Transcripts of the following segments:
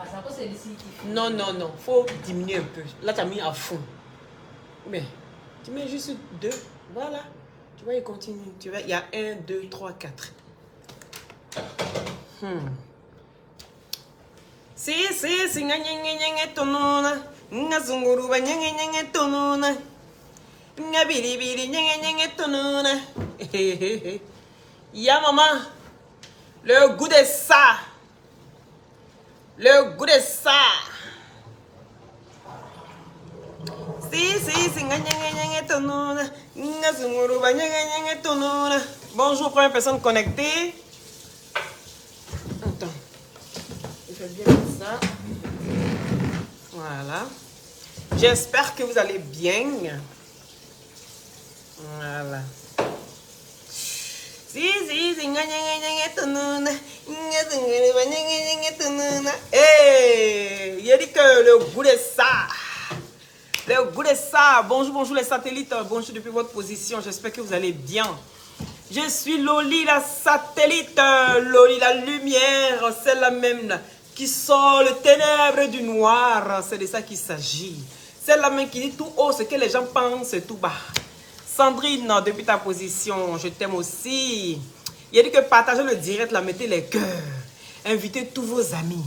Ah, ça peut c'est ici qui fait. Non, non, non. Faut diminuer un peu. Là, tu as mis à fond. Mais tu mets juste 2. Voilà. Tu vois, il continue. Tu vois, il y a 1, 2, 3, 4. Si, tonona. Ngazunguruba, tonona. Ngabiribiri, tonona. Ya, maman. Le goût de ça. Le goût de ça. Bonjour, première personne connectée. Attends. Je fais bien ça. Voilà. J'espère que vous allez bien. Voilà. Hey, il a dit que le goût de ça. Le goût de ça. Bonjour, bonjour les satellites. Bonjour depuis votre position. J'espère que vous allez bien. Je suis Loli, la satellite. Loli, la lumière. Celle-là même qui sort le ténèbre du noir. C'est de ça qu'il s'agit. Celle-là même qui dit tout haut ce que les gens pensent tout bas. Sandrine, depuis ta position, je t'aime aussi. Il a dit que partagez le direct, là, mettez les cœurs. Invitez tous vos amis.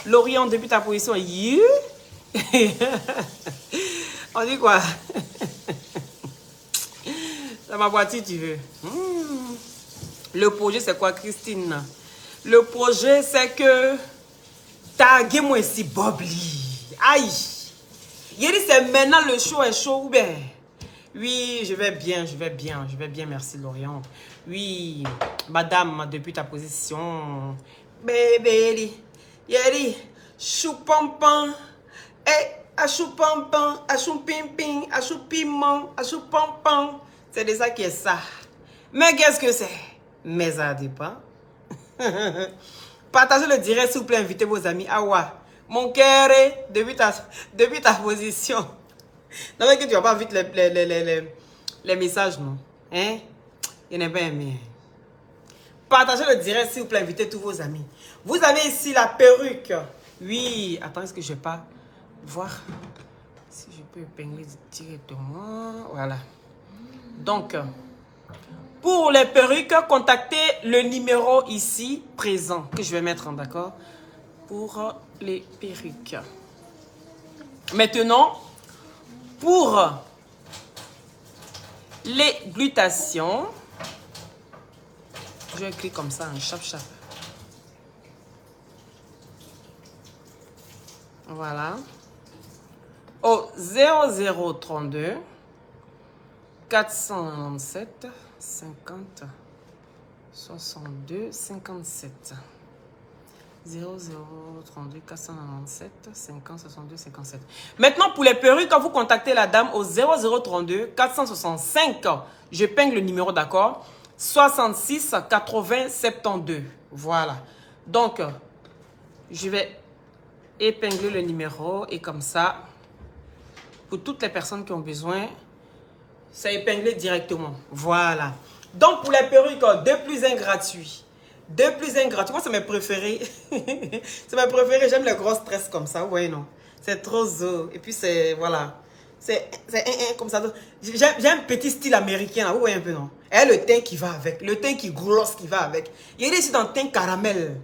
Lorient, depuis ta position, you. On dit quoi? Dans ma voiture, tu veux. Le projet, c'est quoi, Christine? Le projet, c'est que taguez-moi ici, Bobli. Aïe. Il a dit, c'est maintenant le show est chaud ou bien? Oui, je vais bien, merci Lorient. Oui, madame, depuis ta position. Bébé, yeri, chou pampan, achou pampan, achou pimpin, achou piment, achou pampan. C'est de ça qui est ça. Mais qu'est-ce que c'est? Mais ça dépend. Partagez le direct, s'il vous plaît, invitez vos amis. Awa, mon cœur est depuis ta position. Non, mais que tu vas pas vite les messages, non? Hein? Il n'est pas aimé. Partagez le direct, s'il vous plaît, invitez tous vos amis. Vous avez ici la perruque. Oui, attends, est-ce que je vais pas voir si je peux épingler directement? Voilà. Donc, pour les perruques, contactez le numéro ici présent que je vais mettre, d'accord? Pour les perruques. Maintenant, pour les glutations, je vais cliquer comme ça, un chap-chap. Voilà. Au 0032 497 50 62 57. 0032 497 50 62 57. Maintenant, pour les perruques, quand vous contactez la dame au 0032 465, je peigne le numéro, d'accord? 66 80 72. Voilà. Donc, je vais épingler le numéro et comme ça, pour toutes les personnes qui ont besoin, c'est épinglé directement. Voilà. Donc, pour les perruques, 2 plus 1 gratuit. 2 plus 1 gratuit. Moi, c'est mes préférés. C'est mes préférés. J'aime les grosses tresses comme ça. Ouais, non. C'est trop zo. Et puis, c'est, voilà. C'est comme ça. J'aime un petit style américain. Là. Vous voyez un peu, non? Et le teint qui va avec. Le teint qui grosse qui va avec. Il est ici dans teint caramel.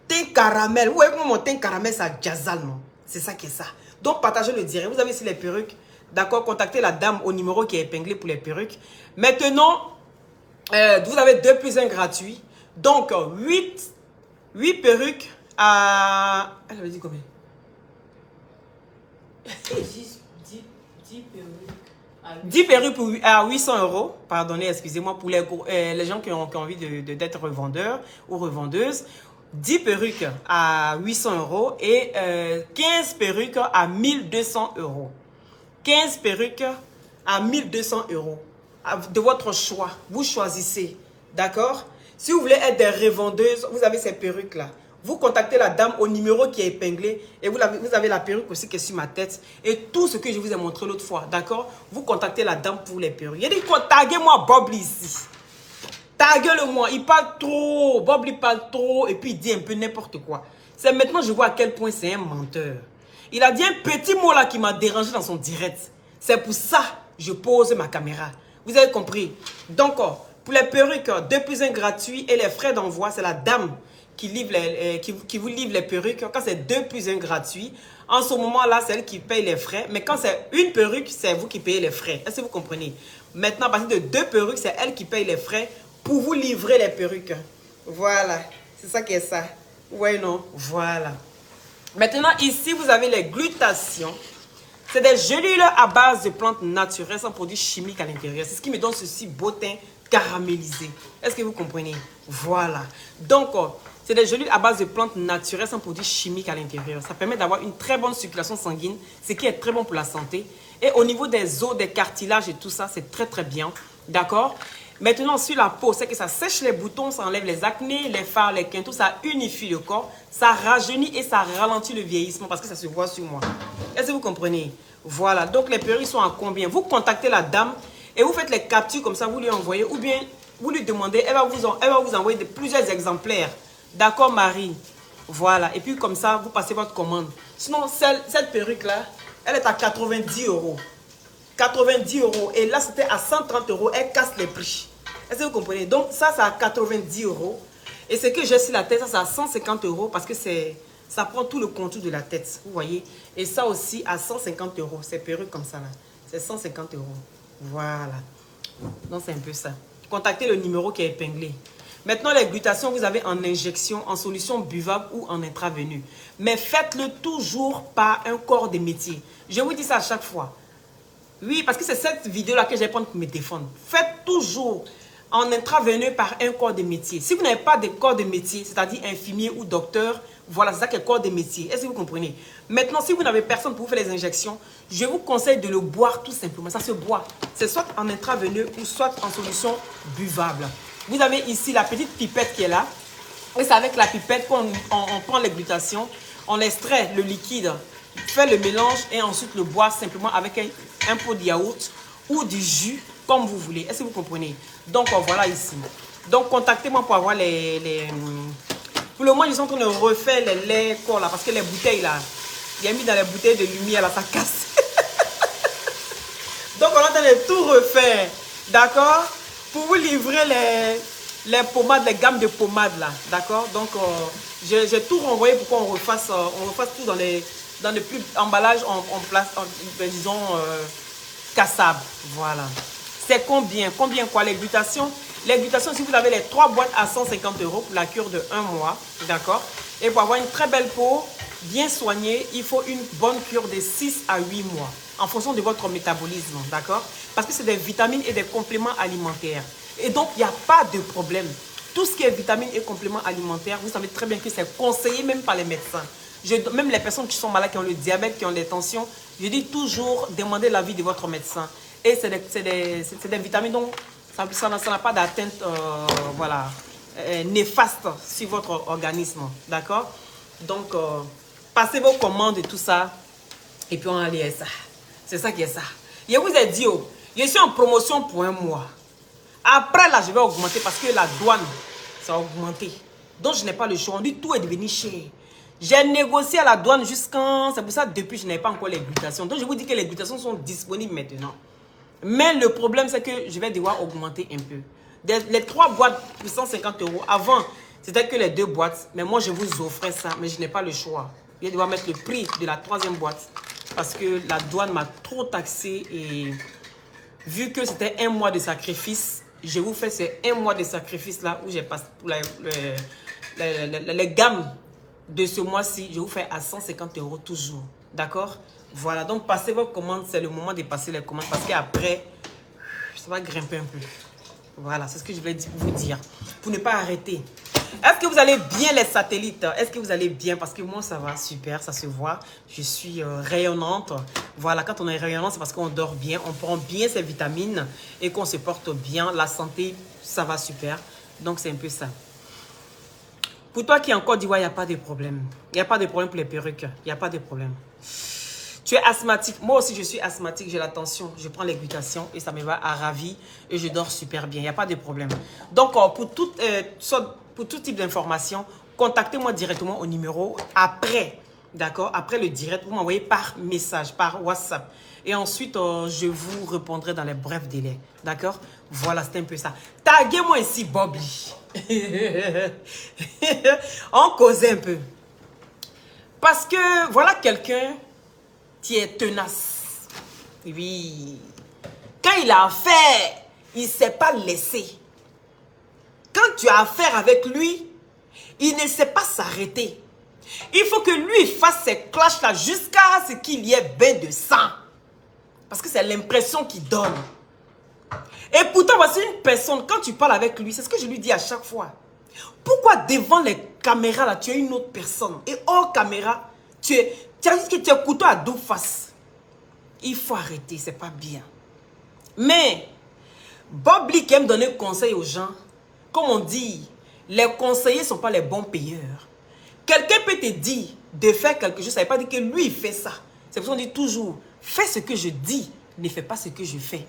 Teint caramel. Vous voyez comment mon teint caramel, ça jazzale, non? C'est ça qui est ça. Donc, partagez le direct. Vous avez ici les perruques. D'accord? Contactez la dame au numéro qui est épinglé pour les perruques. Maintenant, vous avez 2 plus 1 gratuit. Donc, 8 perruques à... Elle avait dit combien? 10 perruques à 800 €. Pardonnez, excusez-moi, pour les gens qui ont envie d'être revendeurs ou revendeuses. 10 perruques à 800 € et 15 perruques à 1200 €. 15 perruques à 1200 €. De votre choix. Vous choisissez. D'accord? Si vous voulez être des revendeuses, vous avez ces perruques-là. Vous contactez la dame au numéro qui est épinglé et vous avez la perruque aussi qui est sur ma tête et tout ce que je vous ai montré l'autre fois, d'accord? Vous contactez la dame pour les perruques. Il a dit quoi? Taguez-moi Bob ici. Taguez-le-moi. Il parle trop. Bob il parle trop et puis il dit un peu n'importe quoi. C'est maintenant que je vois à quel point c'est un menteur. Il a dit un petit mot là qui m'a dérangé dans son direct. C'est pour ça que je pose ma caméra. Vous avez compris? Donc, pour les perruques, 2+1 gratuit et les frais d'envoi, c'est la dame qui vous livre les perruques. Quand c'est 2+1 gratuit, en ce moment-là, c'est elle qui paye les frais. Mais quand c'est une perruque, c'est vous qui payez les frais. Est-ce que vous comprenez? Maintenant, à partir de 2 perruques, c'est elle qui paye les frais pour vous livrer les perruques. Voilà. C'est ça qui est ça. Ouais, non? Voilà. Maintenant, ici, vous avez les glutations. C'est des gélules à base de plantes naturelles sans produits chimiques à l'intérieur. C'est ce qui me donne ceci beau teint caramélisé. Est-ce que vous comprenez? Voilà. Donc, c'est des gélules à base de plantes naturelles sans produits chimiques à l'intérieur. Ça permet d'avoir une très bonne circulation sanguine, ce qui est très bon pour la santé. Et au niveau des os, des cartilages et tout ça, c'est très très bien. D'accord? Maintenant, sur la peau, c'est que ça sèche les boutons, ça enlève les acnés, les fards, les quintaux, ça unifie le corps, ça rajeunit et ça ralentit le vieillissement parce que ça se voit sur moi. Est-ce que vous comprenez? Voilà, donc les perruques sont à combien? Vous contactez la dame et vous faites les captures comme ça, vous lui envoyez ou bien vous lui demandez, elle va vous envoyer plusieurs exemplaires. D'accord, Marie? Voilà, et puis comme ça, vous passez votre commande. Sinon, cette perruque-là, elle est à 90 €. 90 €. Et là, c'était à 130 €. Elle casse les prix. Est-ce que vous comprenez? Donc, ça, c'est à 90 €. Et ce que j'ai sur la tête, ça, c'est à 150 € parce que ça prend tout le contour de la tête. Vous voyez? Et ça aussi, à 150 €. Ces perruques comme ça, là. C'est 150 €. Voilà. Donc, c'est un peu ça. Contactez le numéro qui est épinglé. Maintenant, les glutations, vous avez en injection, en solution buvable ou en intraveineux. Mais faites-le toujours par un corps de métier. Je vous dis ça à chaque fois. Oui, parce que c'est cette vidéo-là que je vais prendre pour me défendre. Faites toujours en intraveineux par un corps de métier. Si vous n'avez pas de corps de métier, c'est-à-dire infirmier ou docteur, voilà, c'est ça qui est corps de métier. Est-ce que vous comprenez? Maintenant, si vous n'avez personne pour vous faire les injections, je vous conseille de le boire tout simplement. Ça se boit. C'est soit en intraveineux ou soit en solution buvable. Vous avez ici la petite pipette qui est là. Et c'est avec la pipette qu'on prend les glutations, on extrait le liquide, fait le mélange et ensuite le boire simplement avec un pot de yaourt ou du jus, comme vous voulez. Est-ce que vous comprenez? Donc, voilà ici. Donc, contactez-moi pour avoir Pour le moment, ils sont en train de refaire les laits corps là, parce que les bouteilles là, il a mis dans les bouteilles de lumière là, ça casse. Donc, on est en train de tout refaire. D'accord? Pour vous livrer les pommades, les gammes de pommades là. D'accord? Donc, j'ai tout renvoyé pour qu'on refasse tout dans les emballages disons, cassables. Voilà. C'est combien? Combien quoi? Les glutations? Les glutations, si vous avez les 3 boîtes à 150 € pour la cure de 1 mois. D'accord? Et pour avoir une très belle peau, bien soignée, il faut une bonne cure de 6 à 8 mois. En fonction de votre métabolisme. D'accord? Parce que c'est des vitamines et des compléments alimentaires. Et donc, il n'y a pas de problème. Tout ce qui est vitamines et compléments alimentaires, vous savez très bien que c'est conseillé même par les médecins. Même les personnes qui sont malades, qui ont le diabète, qui ont des tensions, je dis toujours, demandez l'avis de votre médecin. Et c'est des vitamines dont ça n'a pas d'atteinte voilà, néfaste sur votre organisme. D'accord? Donc, passez vos commandes et tout ça. Et puis, on va aller à ça. C'est ça qui est ça. Je vous ai dit, je suis en promotion pour 1 mois. Après, là, je vais augmenter parce que la douane, ça a augmenté. Donc, je n'ai pas le choix. On dit tout est devenu cher. J'ai négocié à la douane jusqu'en... C'est pour ça, depuis, je n'avais pas encore les glutations. Donc, je vous dis que les glutations sont disponibles maintenant. Mais le problème, c'est que je vais devoir augmenter un peu. Les 3 boîtes pour 150 €. Avant, c'était que les 2 boîtes. Mais moi, je vous offrais ça. Mais je n'ai pas le choix. Je vais devoir mettre le prix de la 3e boîte. Parce que la douane m'a trop taxé. Et vu que c'était 1 mois de sacrifice, je vous fais ces 1 mois de sacrifice là où j'ai passé pour les gammes de ce mois-ci. Je vous fais à 150 € toujours. D'accord? Voilà, donc passez vos commandes, c'est le moment de passer les commandes parce qu'après, ça va grimper un peu. Voilà, c'est ce que je voulais vous dire. Pour ne pas arrêter. Est-ce que vous allez bien les satellites? Est-ce que vous allez bien? Parce que moi, ça va super, ça se voit. Je suis rayonnante. Voilà, quand on est rayonnante, c'est parce qu'on dort bien, on prend bien ses vitamines et qu'on se porte bien. La santé, ça va super. Donc, c'est un peu ça. Pour toi qui es en Côte d'Ivoire, il n'y a pas de problème. Il n'y a pas de problème pour les perruques. Il n'y a pas de problème. Tu es asthmatique. Moi aussi, je suis asthmatique. J'ai la tension. Je prends les glutations et ça me va à ravi. Et je dors super bien. Il n'y a pas de problème. Donc, pour tout type d'information, contactez-moi directement au numéro après. D'accord? Après le direct, vous m'envoyez par message, par WhatsApp. Et ensuite, je vous répondrai dans les brefs délais. D'accord? Voilà, c'est un peu ça. Taguez-moi ici, Bobby. On causait un peu. Parce que voilà quelqu'un qui est tenace. Oui. Quand il a affaire, il ne s'est pas laissé. Quand tu as affaire avec lui, il ne sait pas s'arrêter. Il faut que lui fasse ses clashs là jusqu'à ce qu'il y ait bain de sang. Parce que c'est l'impression qu'il donne. Et pourtant, voici une personne, quand tu parles avec lui, c'est ce que je lui dis à chaque fois. Pourquoi devant les caméras là, tu es une autre personne? Et hors caméra, tu as dit que tu es couteau à deux faces. Il faut arrêter, c'est pas bien. Mais, Bob Lee qui aime donner conseil aux gens, comme on dit, les conseillers ne sont pas les bons payeurs. Quelqu'un peut te dire de faire quelque chose, ça ne veut pas dire que lui, il fait ça. C'est pour ça qu'on dit toujours, fais ce que je dis, ne fais pas ce que je fais.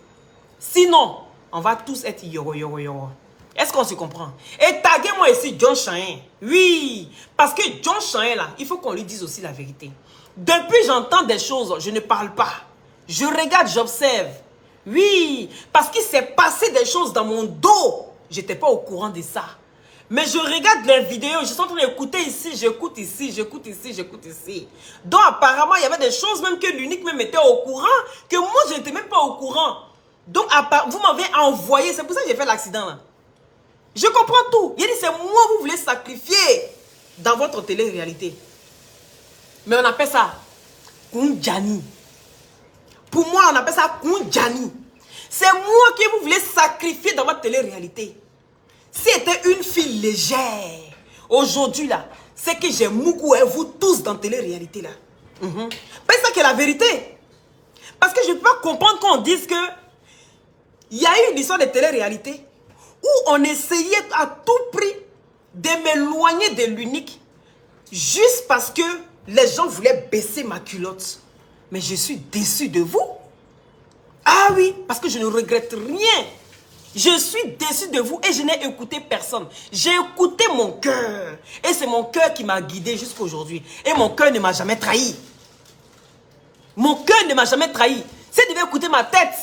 Sinon, on va tous être yoro, yoro, yoro. Est-ce qu'on se comprend? Et taguez-moi ici John Chahin. Oui, parce que John Chahin, là, il faut qu'on lui dise aussi la vérité. Depuis, j'entends des choses, je ne parle pas. Je regarde, j'observe. Oui, parce qu'il s'est passé des choses dans mon dos. Je n'étais pas au courant de ça. Mais je regarde les vidéos, je suis en train d'écouter ici, j'écoute ici, j'écoute ici, j'écoute ici. Donc apparemment, il y avait des choses même que l'unique même était au courant, que moi, je n'étais même pas au courant. Donc, vous m'avez envoyé, c'est pour ça que j'ai fait l'accident là. Je comprends tout. Il a dit, c'est moi vous voulez sacrifier dans votre télé-réalité. Mais on appelle ça Koundjani. Pour moi, on appelle ça Koundjani. C'est moi qui vous voulez sacrifier dans votre télé-réalité. Si c'était une fille légère, aujourd'hui là, c'est que j'ai Mougou et vous tous dans télé-réalité là. C'est ça qui est la vérité. Parce que je ne peux pas comprendre qu'on dise que il y a eu une histoire de télé-réalité où on essayait à tout prix de m'éloigner de l'unique juste parce que les gens voulaient baisser ma culotte. Mais je suis déçu de vous. Ah oui, parce que je ne regrette rien. Je suis déçu de vous et je n'ai écouté personne. J'ai écouté mon cœur. Et c'est mon cœur qui m'a guidé jusqu'à aujourd'hui. Et mon cœur ne m'a jamais trahi. Mon cœur ne m'a jamais trahi. Si je devais écouter ma tête,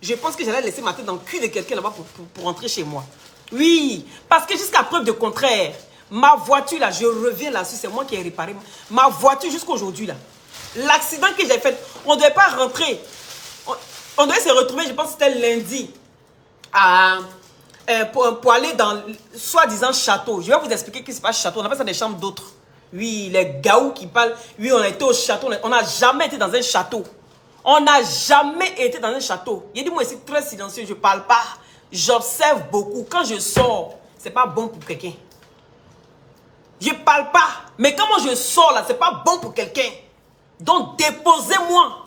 je pense que j'allais laisser ma tête dans le cul de quelqu'un là-bas pour rentrer chez moi. Oui, parce que jusqu'à preuve de contraire, ma voiture là, je reviens là-dessus, c'est moi qui ai réparé ma voiture jusqu'à aujourd'hui là. L'accident que j'ai fait, on ne devait pas rentrer. On devait se retrouver, je pense que c'était lundi, pour aller dans soi-disant château. Je vais vous expliquer ce qui se passe château. On appelle ça des chambres d'autres. Oui, les gaous qui parlent. Oui, on a été au château. On n'a jamais été dans un château. On n'a jamais été dans un château. Il dit, moi, c'est très silencieux. Je ne parle pas. J'observe beaucoup. Quand je sors, ce n'est pas bon pour quelqu'un. Je ne parle pas. Mais quand moi je sors là, ce n'est pas bon pour quelqu'un. Donc, déposez-moi.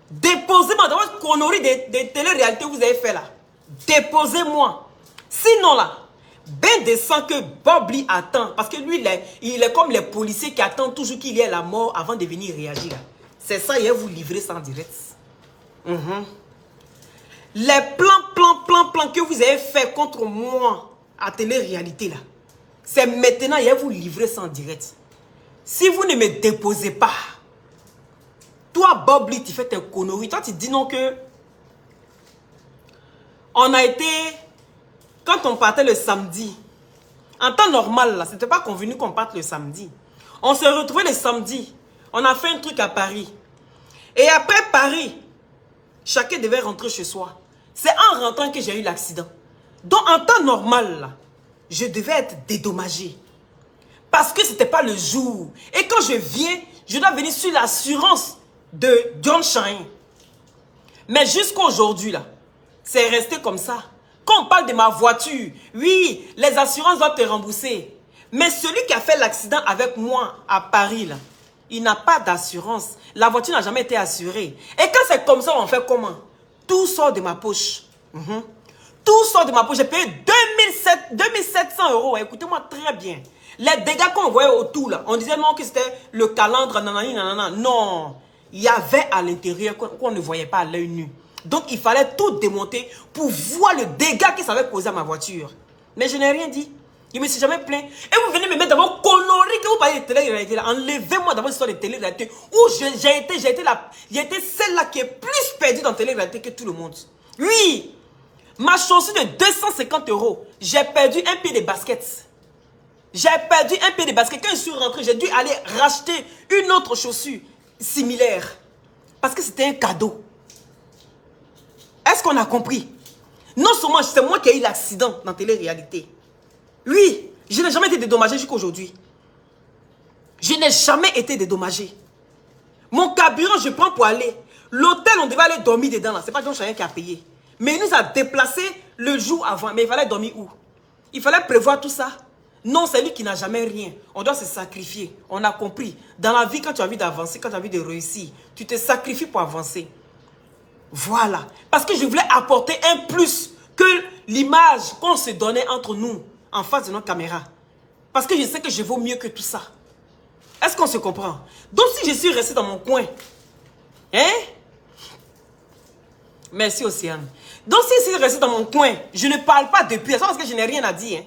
Déposez-moi dans votre connerie de télé-réalité que vous avez fait là. Déposez-moi. Sinon là, ben de sang que Bob Lee attend. Parce que lui, il est comme les policiers qui attendent toujours qu'il y ait la mort avant de venir réagir. C'est ça, il va vous livrer ça en direct. Les plans que vous avez fait contre moi à télé-réalité là, c'est maintenant, il va vous livrer ça en direct. Si vous ne me déposez pas, toi, Bob Lee, tu fais tes conneries. Toi, tu dis non que... On a été... Quand on partait le samedi, en temps normal, là, c'était pas convenu qu'on parte le samedi. On s'est retrouvés le samedi. On a fait un truc à Paris. Et après Paris, chacun devait rentrer chez soi. C'est en rentrant que j'ai eu l'accident. Donc, en temps normal, là, je devais être dédommagé. Parce que c'était pas le jour. Et quand je viens, je dois venir sur l'assurance de John Chahin. Mais jusqu'à aujourd'hui, là, c'est resté comme ça. Quand on parle de ma voiture, oui, les assurances doivent te rembourser. Mais celui qui a fait l'accident avec moi à Paris, là, il n'a pas d'assurance. La voiture n'a jamais été assurée. Et quand c'est comme ça, on fait comment? Tout sort de ma poche. Tout sort de ma poche. J'ai payé 2700 euros. Écoutez-moi très bien. Les dégâts qu'on voyait autour, là, on disait non que c'était le calandre, nanani, nanana. Non. Il y avait à l'intérieur qu'on ne voyait pas à l'œil nu. Donc, il fallait tout démonter pour voir le dégât que ça avait causé à ma voiture. Mais je n'ai rien dit. Je ne me suis jamais plaint. Et vous venez me mettre dans vos conneries que vous parlez de télé-réalité. Enlevez-moi dans votre histoire de télé-réalité. Où j'ai été celle-là qui est plus perdue dans télé-réalité que tout le monde. Oui. Ma chaussure de 250 €. J'ai perdu un pied de basket. J'ai perdu un pied de basket. Quand je suis rentré, j'ai dû aller racheter une autre chaussure similaire. Parce que c'était un cadeau. Est-ce qu'on a compris? Non seulement c'est moi qui ai eu l'accident dans télé-réalité. Oui, je n'ai jamais été dédommagé jusqu'à aujourd'hui. Je n'ai jamais été dédommagé. Mon carburant, je prends pour aller. L'hôtel, on devait aller dormir dedans. Ce n'est pas John Chayenne qui a payé. Mais il nous a déplacé le jour avant. Mais il fallait dormir où? Il fallait prévoir tout ça. Non, c'est lui qui n'a jamais rien. On doit se sacrifier. On a compris. Dans la vie, quand tu as envie d'avancer, quand tu as envie de réussir, tu te sacrifies pour avancer. Voilà. Parce que je voulais apporter un plus que l'image qu'on se donnait entre nous en face de notre caméra. Parce que je sais que je vaux mieux que tout ça. Est-ce qu'on se comprend? Donc si je suis resté dans mon coin, hein? Merci Océane. Donc si je suis resté dans mon coin, je ne parle pas depuis. C'est parce que je n'ai rien à dire. Hein?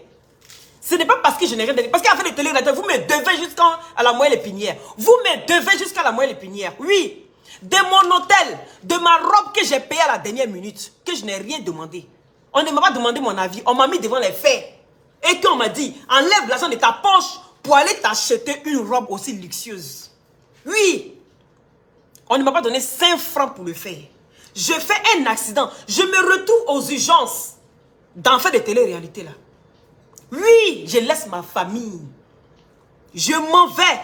Ce n'est pas parce que je n'ai rien à dire. Parce qu'à la fin des télé, vous me devez jusqu'à la moelle épinière. Vous me devez jusqu'à la moelle épinière. Oui. De mon hôtel, de ma robe que j'ai payée à la dernière minute, que je n'ai rien demandé. On ne m'a pas demandé mon avis. On m'a mis devant les faits. Et qu'on m'a dit, enlève l'argent de ta poche pour aller t'acheter une robe aussi luxueuse. Oui. On ne m'a pas donné 5 francs pour le faire. Je fais un accident. Je me retrouve aux urgences d'en faire des télé-réalités là. Oui, je laisse ma famille. Je m'en vais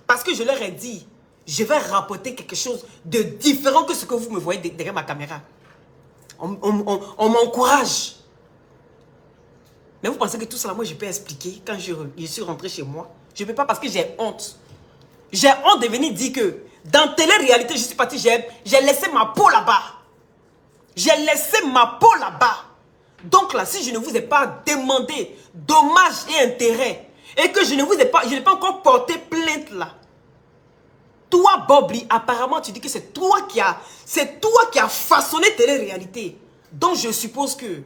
parce que je leur ai dit, je vais rapporter quelque chose de différent que ce que vous me voyez derrière ma caméra. On m'encourage. Mais vous pensez que tout ça, moi, je peux expliquer quand je suis rentré chez moi? Je ne peux pas parce que j'ai honte. J'ai honte de venir dire que dans télé-réalité, je suis parti, j'ai laissé ma peau là-bas. J'ai laissé ma peau là-bas. Donc là, si je ne vous ai pas demandé dommages et intérêts, et que je n'ai pas encore porté plainte là, toi, Bobli, apparemment, tu dis que c'est toi qui as façonné télé-réalité. Donc, je suppose que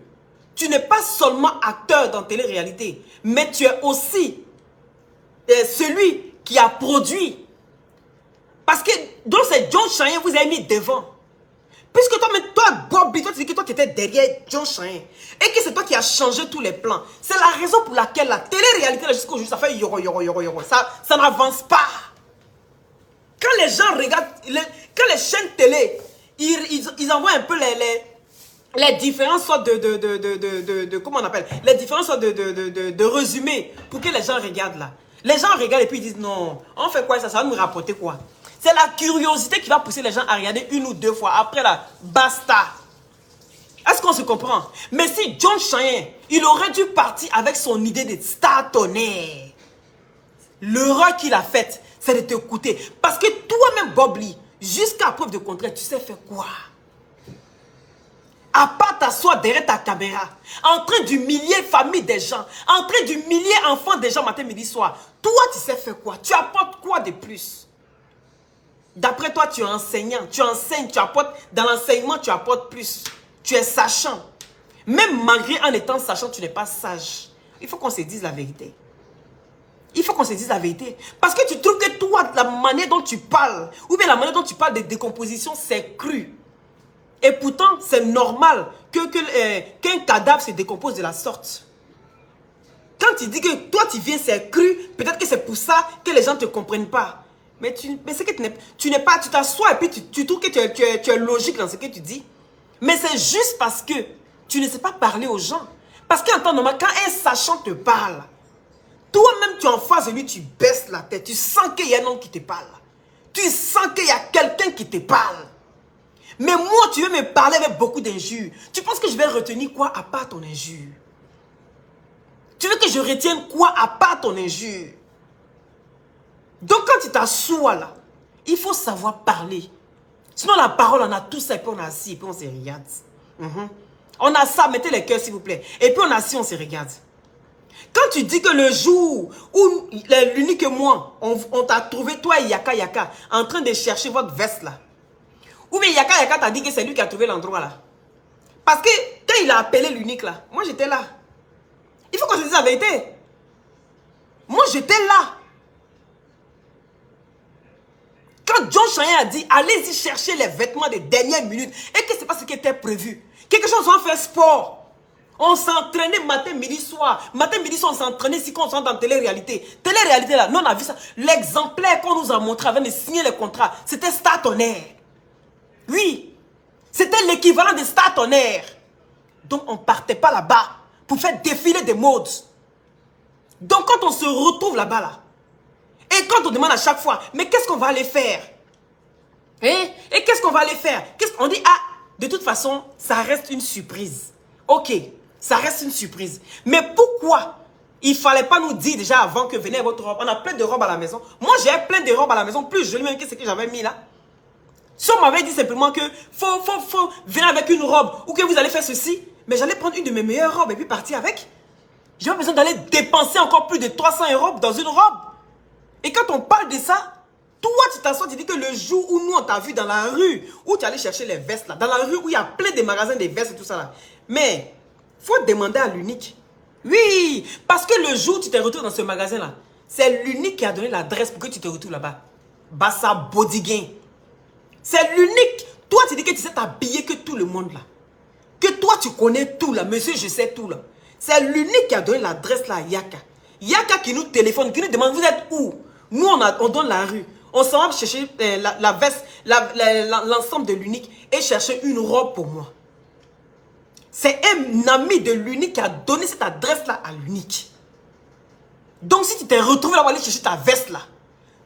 tu n'es pas seulement acteur dans télé-réalité, mais tu es aussi celui qui a produit. Parce que, donc c'est John Chayenne vous avez mis devant. Puisque toi, Bobli, toi, tu dis que toi, tu étais derrière John Chayenne. Et que c'est toi qui as changé tous les plans. C'est la raison pour laquelle la télé-réalité, jusqu'aujourd'hui, ça fait yoro. Ça n'avance pas. Quand les gens regardent, quand les chaînes télé, ils envoient un peu les différentes sortes comment on appelle, les différentes sortes de résumés pour que les gens regardent là. Les gens regardent et puis ils disent non, on fait quoi ça va nous rapporter quoi? C'est la curiosité qui va pousser les gens à regarder 1 ou 2 fois. Après là, basta. Est-ce qu'on se comprend? Mais si John Chayenne, il aurait dû partir avec son idée de Star Tonnerre. L'erreur qu'il a faite, c'est de t'écouter. Parce que toi-même, Bobli, jusqu'à preuve de contraire, tu sais faire quoi? À part t'asseoir derrière ta caméra, en train d'humilier famille des gens, en train d'humilier enfants des gens matin, midi, soir. Toi, tu sais faire quoi? Tu apportes quoi de plus? D'après toi, tu es enseignant, tu enseignes, tu apportes, dans l'enseignement, tu apportes plus. Tu es sachant. Même malgré en étant sachant, tu n'es pas sage. Il faut qu'on se dise la vérité. Il faut qu'on se dise la vérité. Parce que tu trouves que toi, la manière dont tu parles, ou bien la manière dont tu parles de décomposition, c'est cru. Et pourtant, c'est normal qu'un cadavre se décompose de la sorte. Quand tu dis que toi, tu viens, c'est cru, peut-être que c'est pour ça que les gens ne te comprennent pas. Mais c'est que tu n'es pas, tu t'assois et puis tu trouves que tu es logique dans ce que tu dis. Mais c'est juste parce que tu ne sais pas parler aux gens. Parce qu'en temps normal, quand un sachant te parle, toi-même tu es en face de lui, tu baisses la tête. Tu sens qu'il y a un homme qui te parle. Tu sens qu'il y a quelqu'un qui te parle. Mais moi, tu veux me parler avec beaucoup d'injures. Tu penses que je vais retenir quoi à part ton injure? Tu veux que je retienne quoi à part ton injure? Donc quand tu t'assois là, il faut savoir parler. Sinon la parole, on a tout ça et puis on a assis et puis on se regarde. On a ça, mettez les cœurs s'il vous plaît. Et puis on a assis, on se regarde. Quand tu dis que le jour où l'unique moi, on t'a trouvé toi et Yaka Yaka en train de chercher votre veste là. Ou bien Yaka Yaka t'a dit que c'est lui qui a trouvé l'endroit là. Parce que quand il a appelé l'unique là, moi j'étais là. Il faut qu'on se dise la vérité. Moi, j'étais là. Quand John Chayenne a dit, allez-y chercher les vêtements des dernières minutes, et que ce n'est pas ce qui était prévu. Quelque chose, on fait sport. On s'entraînait matin, midi, soir. Matin, midi, soir, on s'entraînait si on s'entraîne dans télé-réalité. Télé-réalité, là, nous, on a vu ça. L'exemplaire qu'on nous a montré avant de signer le contrat, c'était Start on Air. Oui. C'était l'équivalent de Start on Air. Donc, on ne partait pas là-bas pour faire défiler des modes. Donc, quand on se retrouve là-bas, là, et quand on demande à chaque fois, mais qu'est-ce qu'on va aller faire? Et qu'est-ce qu'on va aller faire? On dit, ah, de toute façon, ça reste une surprise. Ok, ça reste une surprise. Mais pourquoi il ne fallait pas nous dire déjà avant que venez votre robe? On a plein de robes à la maison. Moi, j'ai plein de robes à la maison, plus jolies même que ce que j'avais mis là. Si on m'avait dit simplement que faut venir avec une robe ou que vous allez faire ceci, mais j'allais prendre une de mes meilleures robes et puis partir avec. J'ai pas besoin d'aller dépenser encore plus de 300 € dans une robe. Et quand on parle de ça, toi tu t'assois, tu dis que le jour où nous on t'a vu dans la rue, où tu allais chercher les vestes là, dans la rue où il y a plein de magasins de vestes et tout ça là. Mais, faut demander à l'unique. Oui, parce que le jour où tu te retrouves dans ce magasin là, c'est l'unique qui a donné l'adresse pour que tu te retrouves là-bas. Bassa Bodiguen. C'est l'unique. Toi tu dis que tu sais t'habiller que tout le monde là. Que toi tu connais tout là, monsieur je sais tout là. C'est l'unique qui a donné l'adresse là à Yaka. Yaka qui nous téléphone, qui nous demande vous êtes où? Nous on donne la rue. On s'en va chercher la veste, l'ensemble de l'unique et chercher une robe pour moi. C'est un ami de l'unique qui a donné cette adresse là à l'unique. Donc si tu t'es retrouvé là pour aller chercher ta veste là,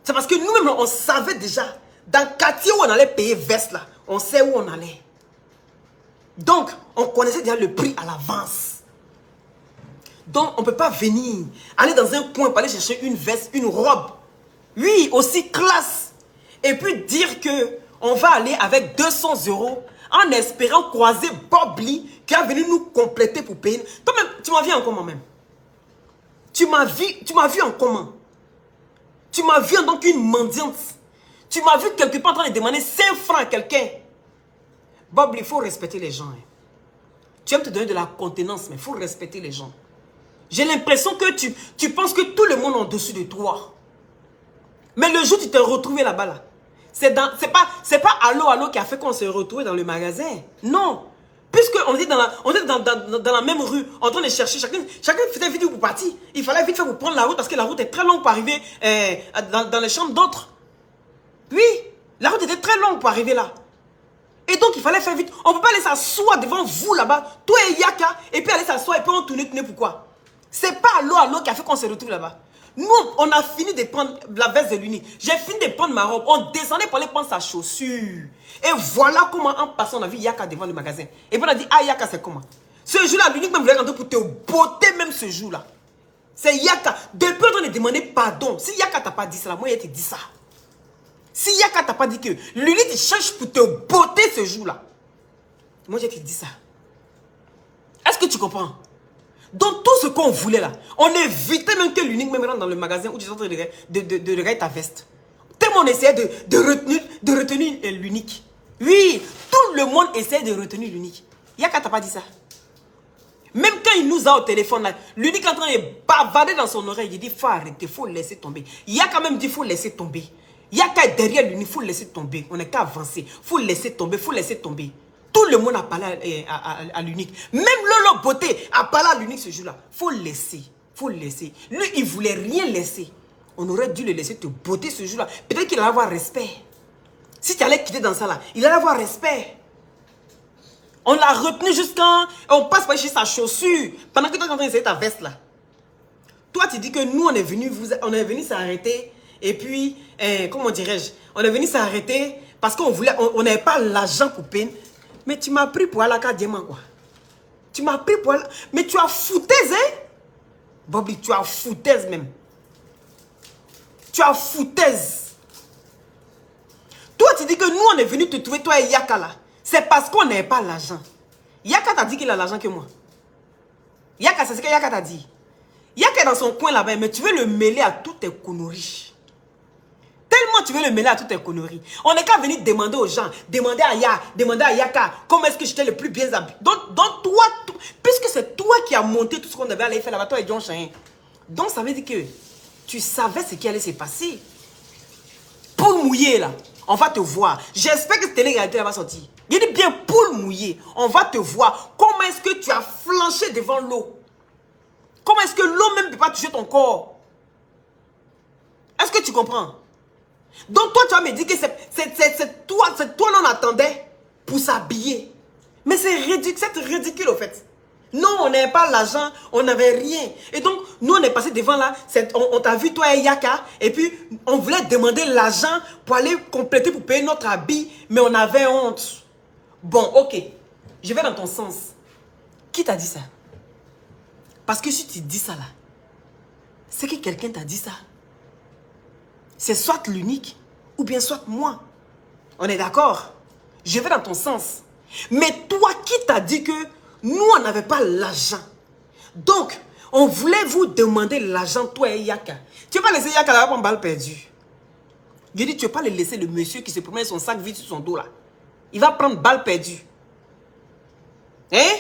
c'est parce que nous-mêmes on savait déjà dans le quartier où on allait payer veste là, on sait où on allait. Donc on connaissait déjà le prix à l'avance. Donc, on ne peut pas venir, aller dans un coin pour aller chercher une veste, une robe. Oui, aussi classe. Et puis dire que on va aller avec 200 € en espérant croiser Bob Lee qui a venu nous compléter pour payer. Toi-même, tu m'as vu en comment même? Tu m'as vu en comment? Tu m'as vu en tant qu'une mendiante. Tu m'as vu quelque part en train de demander 5 francs à quelqu'un. Bob Lee, il faut respecter les gens. Hein. Tu aimes te donner de la contenance, mais il faut respecter les gens. J'ai l'impression que tu penses que tout le monde est au-dessus de toi. Mais le jour où tu t'es retrouvé là-bas, là, c'est pas Allo qui a fait qu'on s'est retrouvé dans le magasin. Non. Puisqu'on était dans la même rue, en train de chercher, chacun faisait vite pour partir. Il fallait vite faire pour prendre la route parce que la route est très longue pour arriver dans les chambres d'autres. Oui, la route était très longue pour arriver là. Et donc il fallait faire vite. On ne peut pas aller s'asseoir devant vous là-bas, toi et Yaka, et puis aller s'asseoir et puis on tourne pourquoi? C'est pas Allo qui a fait qu'on se retrouve là-bas. Nous, on a fini de prendre la veste de l'unique. J'ai fini de prendre ma robe. On descendait pour aller prendre sa chaussure. Et voilà comment, en passant, on a vu Yaka devant le magasin. Et puis on a dit, ah Yaka, c'est comment? Ce jour-là, l'unique même voulait rentrer pour te botter même ce jour-là. C'est Yaka. Depuis, on a demandé pardon. Si Yaka t'a pas dit ça, moi, il te dit ça. Si Yaka t'a pas dit que l'unique cherche pour te botter ce jour-là, moi, je te dis ça. Est-ce que tu comprends? Donc tout ce qu'on voulait là, on évitait même que l'unique même rentre dans le magasin où tu es en train de regarder ta veste. Tellement on essayait de retenir l'unique. Oui, tout le monde essayait de retenir l'unique. Yaka t'a pas dit ça. Même quand il nous a au téléphone là, l'unique est en train de bavarder dans son oreille, il dit faut arrêter, il faut laisser tomber. Yaka même dit il faut laisser tomber. Yaka est derrière l'unique, il faut laisser tomber. On n'est qu'à avancer, il faut laisser tomber, il faut laisser tomber. Tout le monde a parlé à l'unique. Même Lolo Beauté a parlé à l'unique ce jour-là. Faut laisser. Faut laisser. Lui, il ne voulait rien laisser. On aurait dû le laisser te botter ce jour-là. Peut-être qu'il allait avoir respect. Si tu allais quitter dans ça là, il allait avoir respect. On l'a retenu jusqu'à... On passe par chez sa chaussure. Pendant que tu es en train d'essayer ta veste là. Toi, tu dis que nous, on est venu s'arrêter. Et puis, comment dirais-je? On est venu s'arrêter parce qu'on voulait... On n'avait pas l'argent pour payer. Mais tu m'as pris pour Alaka Diamant, quoi. Tu m'as pris pour Alaka... Mais tu as foutaise, hein? Bobby, tu as foutaise même. Tu as foutaise. Toi, tu dis que nous, on est venu te trouver, toi et Yaka, là. C'est parce qu'on n'avait pas l'argent. Yaka t'a dit qu'il a l'argent que moi. Yaka, c'est ce que Yaka t'a dit. Yaka est dans son coin là-bas, mais tu veux le mêler à toutes tes conneries. Tellement tu veux le mêler à toutes tes conneries. On n'est qu'à venir demander aux gens, demander à Yaka, comment est-ce que j'étais le plus bien habillé. Donc toi, puisque c'est toi qui as monté tout ce qu'on devait aller faire là-bas, toi et John Chayenne. Donc ça veut dire que Tu savais ce qui allait se passer. Poule mouillée, là. On va te voir. J'espère que cette télé-réalité va sortir. Je dis bien poule mouillée. On va te voir. Comment est-ce que tu as flanché devant l'eau? Comment est-ce que l'eau même ne peut pas toucher ton corps? Est-ce que tu comprends? Donc toi, tu vas me dire que c'est toi l'on attendait pour s'habiller. Mais c'est ridicule au fait. Non, on n'avait pas l'argent, on n'avait rien. Et donc, nous, on est passé devant là, on t'a vu toi et Yaka, et puis on voulait demander l'argent pour aller compléter, pour payer notre habit, mais on avait honte. Bon, ok, je vais dans ton sens. Qui t'a dit ça? Parce que si tu dis ça là, c'est que quelqu'un t'a dit ça. C'est soit l'unique, ou bien soit moi. On est d'accord? Je vais dans ton sens. Mais toi, qui t'a dit que nous, on n'avait pas l'argent? Donc, on voulait vous demander l'argent, toi et Yaka. Tu ne vas pas laisser Yaka là-bas en balle perdue. Je dis, tu ne vas pas le laisser le monsieur qui se promène son sac vide sur son dos là. Il va prendre balle perdue. Hein?